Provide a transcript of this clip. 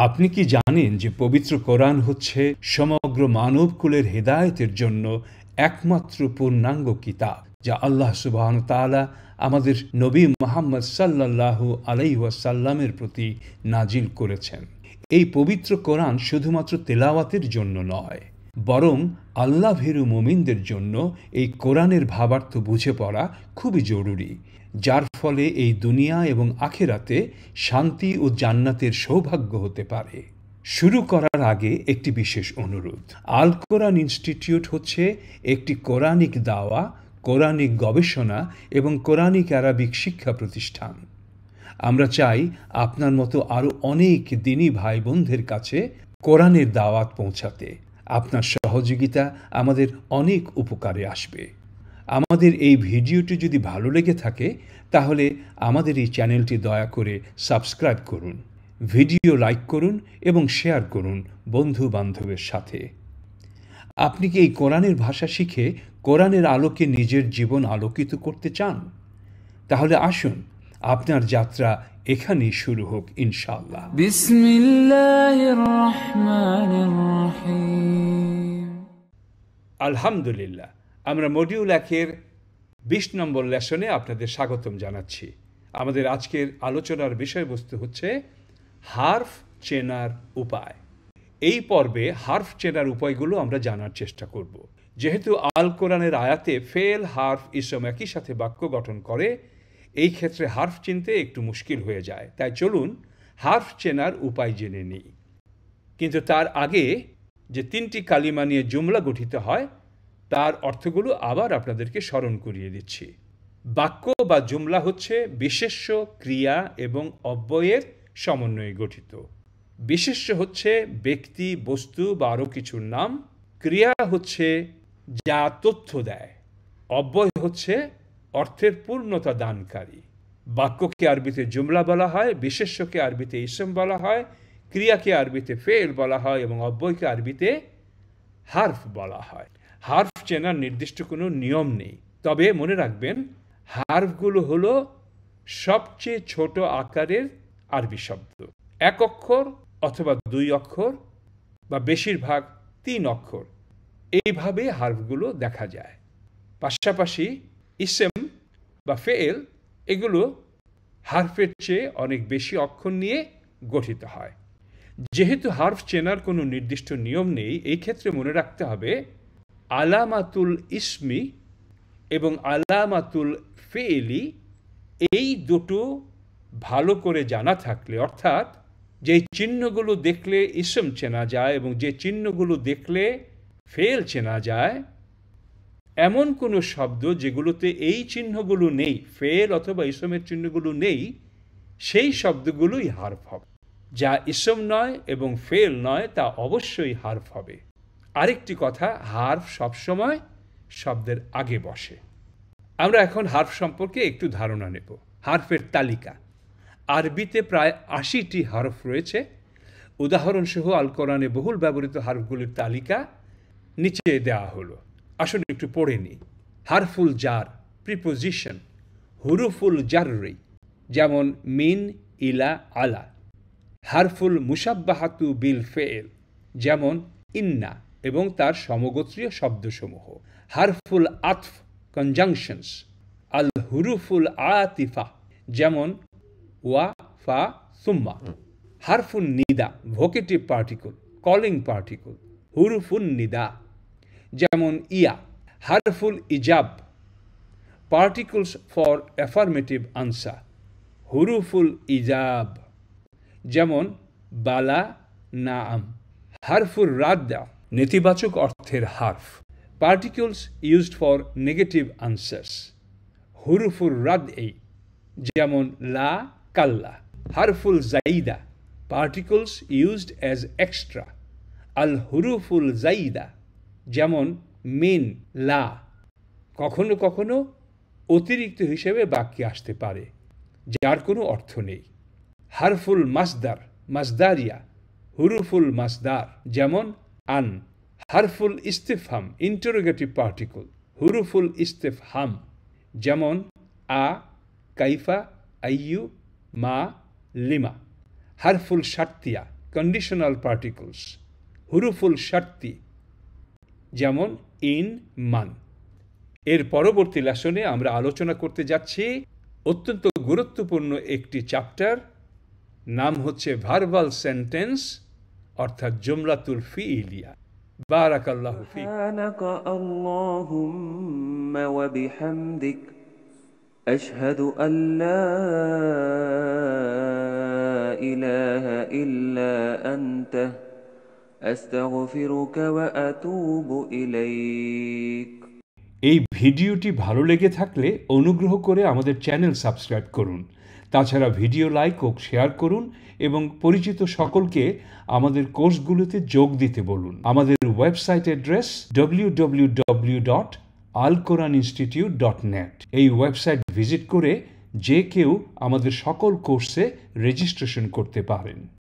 আপনি কি জানেন যে পবিত্র কোরআন হচ্ছে সমগ্র মানবকুলের হেদায়েতের জন্য একমাত্র পূর্ণাঙ্গ কিতাব, যা আল্লাহ সুবহানাহু ওয়া তাআলা আমাদের নবী মুহাম্মদ সাল্লাল্লাহু আলাইহি ওয়াসাল্লামের প্রতি নাজিল করেছেন। এই পবিত্র কোরআন শুধুমাত্র তেলাওয়াতের জন্য নয়, বরং আল্লাহ ভীরু মুমিনদের জন্য এই কোরআনের ভাবার্থ বুঝে পড়া খুবই জরুরি, যার ফলে এই দুনিয়া এবং আখিরাতে শান্তি ও জান্নাতের সৌভাগ্য হতে পারে। শুরু করার আগে একটি বিশেষ অনুরোধ। আল কোরআন ইনস্টিটিউট হচ্ছে একটি কোরআনিক দাওয়া, কোরআনিক গবেষণা এবং কোরআনিক আরবিক শিক্ষা প্রতিষ্ঠান। আমরা চাই আপনার মতো আরও অনেক দ্বীনী ভাই বোনদের কাছে কোরআনের দাওয়াত পৌঁছাতে। আপনার সহযোগিতা আমাদের অনেক উপকারে আসবে। আমাদের এই ভিডিওটি যদি ভালো লেগে থাকে তাহলে আমাদের এই চ্যানেলটি দয়া করে সাবস্ক্রাইব করুন, ভিডিও লাইক করুন এবং শেয়ার করুন বন্ধু বান্ধবের সাথে। আপনি কি এই কোরআনের ভাষা শিখে কোরআনের আলোকে নিজের জীবন আলোকিত করতে চান? তাহলে আসুন আপনার যাত্রা এখানেই শুরু হোক ইনশাআল্লাহ। বিসমিল্লাহির রহমানির রহিম। আলহামদুলিল্লাহ, আমরা মডিউল 1-এর 20 নম্বর লেসনে আপনাদের স্বাগতম জানাচ্ছি। আমাদের আজকের আলোচনার বিষয়বস্তু হচ্ছে হার্ফ চেনার উপায়। এই পর্বে হার্ফ চেনার উপায়গুলো আমরা জানার চেষ্টা করব। যেহেতু আল কোরআনের আয়াতে ফেল, হার্ফ, ইসম একই সাথে বাক্য গঠন করে, এই ক্ষেত্রে হার্ফ চিনতে একটু মুশকিল হয়ে যায়। তাই চলুন হার্ফ চেনার উপায় জেনে নিই। কিন্তু তার আগে যে 3টি কালিমা নিয়ে জুমলা গঠিত হয় তার অর্থগুলো আবার আপনাদেরকে স্মরণ করিয়ে দিচ্ছি। বাক্য বা জুমলা হচ্ছে বিশেষ্য, ক্রিয়া এবং অব্যয়ের সমন্বয়ে গঠিত। বিশেষ্য হচ্ছে ব্যক্তি, বস্তু বা আরও কিছুর নাম। ক্রিয়া হচ্ছে যা তথ্য দেয়। অব্যয় হচ্ছে অর্থের পূর্ণতা দানকারী। বাক্যকে আরবিতে জুমলা বলা হয়, বিশেষ্যকে আরবিতে ইসম বলা হয়, ক্রিয়াকে আরবিতে ফেল বলা হয় এবং অব্যয়কে আরবিতে হার্ফ বলা হয়। হার্ফ চেনার নির্দিষ্ট কোনো নিয়ম নেই, তবে মনে রাখবেন হার্ফগুলো হলো সবচেয়ে ছোট আকারের আরবি শব্দ। 1 অক্ষর অথবা 2 অক্ষর বা বেশিরভাগ 3 অক্ষর, এইভাবে হার্ফগুলো দেখা যায়। পাশাপাশি ইসম বা ফেল এগুলো হার্ফের চেয়ে অনেক বেশি অক্ষর নিয়ে গঠিত হয়। যেহেতু হার্ফ চেনার কোনো নির্দিষ্ট নিয়ম নেই, এই ক্ষেত্রে মনে রাখতে হবে আলামাতুল ইসমি এবং আলামাতুল ফেলি এই দুটো ভালো করে জানা থাকলে, অর্থাৎ যে চিহ্নগুলো দেখলে ইসম চেনা যায় এবং যে চিহ্নগুলো দেখলে ফেল চেনা যায়, এমন কোনো শব্দ যেগুলোতে এই চিহ্নগুলো নেই, ফেল অথবা ইসমের চিহ্নগুলো নেই, সেই শব্দগুলোই হার্ফ হবে। যা ইসম নয় এবং ফেল নয় তা অবশ্যই হার্ফ হবে। আরেকটি কথা, হার্ফ সবসময় শব্দের আগে বসে। আমরা এখন হার্ফ সম্পর্কে একটু ধারণা নেব। হার্ফের তালিকা। আরবিতে প্রায় 80টি হার্ফ রয়েছে। উদাহরণসহ আল কোরআনে বহুল ব্যবহৃত হার্ফগুলির তালিকা নিচে দেওয়া হলো। আসলে একটু পড়ে নিই। হারফুল জার, প্রিপোজিশন। হুরুফুল জাররি, যেমন মিন, ইলা, আলা। হারফুল মুশাব্বাহাতু বিল ফেল, যেমন ইন্না এবং তার সমগোত্রীয় শব্দসমূহ। হারফুল আতফ, কনজাংশনস। আল হুরুফুল আতিফা, যেমন ওয়া, ফা, সুম্মা। হারফুল নিদা, ভোকেটিভ পার্টিকল, কলিং পার্টিকল। হুরুফুল নিদা, যেমন ইয়া। হারফুল ইজাব, পার্টিকলস ফর অ্যাফার্মেটিভ আনসার। হুরুফুল ইজাব, যেমন বালা, নাআম। হারফুল রাদ্দা, নেতিবাচক অর্থের হার্ফ, particles used for negative answers. হুরুফুল রাদঈ, যেমন লা, কাল্লা। হারফুল জাইদা, পার্টিকলস ইউজড অ্যাজ এক্সট্রা। আল হুরুফুল জাইদা, যেমন মিন, লা, কখনো কখনো অতিরিক্ত হিসেবে বাক্যে আসতে পারে, যার কোনো অর্থ নেই। হারফুল মাসদার, মাসদারিয়া। হুরুফুল মাসদার, যেমন আন। হারফুল ইস্তিফহাম, ইন্টারোগেটিভ পার্টিকল। হুরুফুল ইস্তিফহাম, যেমন আ, কাইফা, আইয়ু, মা, লিমা। হারফুল শার্তিয়া, কন্ডিশনাল পার্টিকলস, হুরুফুল শার্তি, যেমন ইন, মান। এর পরবর্তী লেসনে আমরা আলোচনা করতে যাচ্ছি অত্যন্ত গুরুত্বপূর্ণ একটি চ্যাপ্টার, নাম হচ্ছে ভার্বাল সেন্টেন্স অর্থাৎ জুমলাতুল ফিইলিয়া। বারাকাল্লাহু ফিক। সুবহানাকা আল্লাহুম্মা ওয়া বিহামদিক আশহাদু আল্লা ইলাহা ইল্লা আনতা আস্তাগফিরুকা ওয়া আতুবু ইলাইক। এই ভিডিওটি ভালো লেগে থাকলে অনুগ্রহ করে আমাদের চ্যানেল সাবস্ক্রাইব করুন। তাছাড়া ভিডিও লাইক ও শেয়ার করুন এবং পরিচিত সকলকে আমাদের কোর্সগুলোতে যোগ দিতে বলুন। আমাদের ওয়েবসাইট অ্যাড্রেস www.alquraninstitute.net। এই ওয়েবসাইট ভিজিট করে যে কেউ আমাদের সকল কোর্সে রেজিস্ট্রেশন করতে পারেন।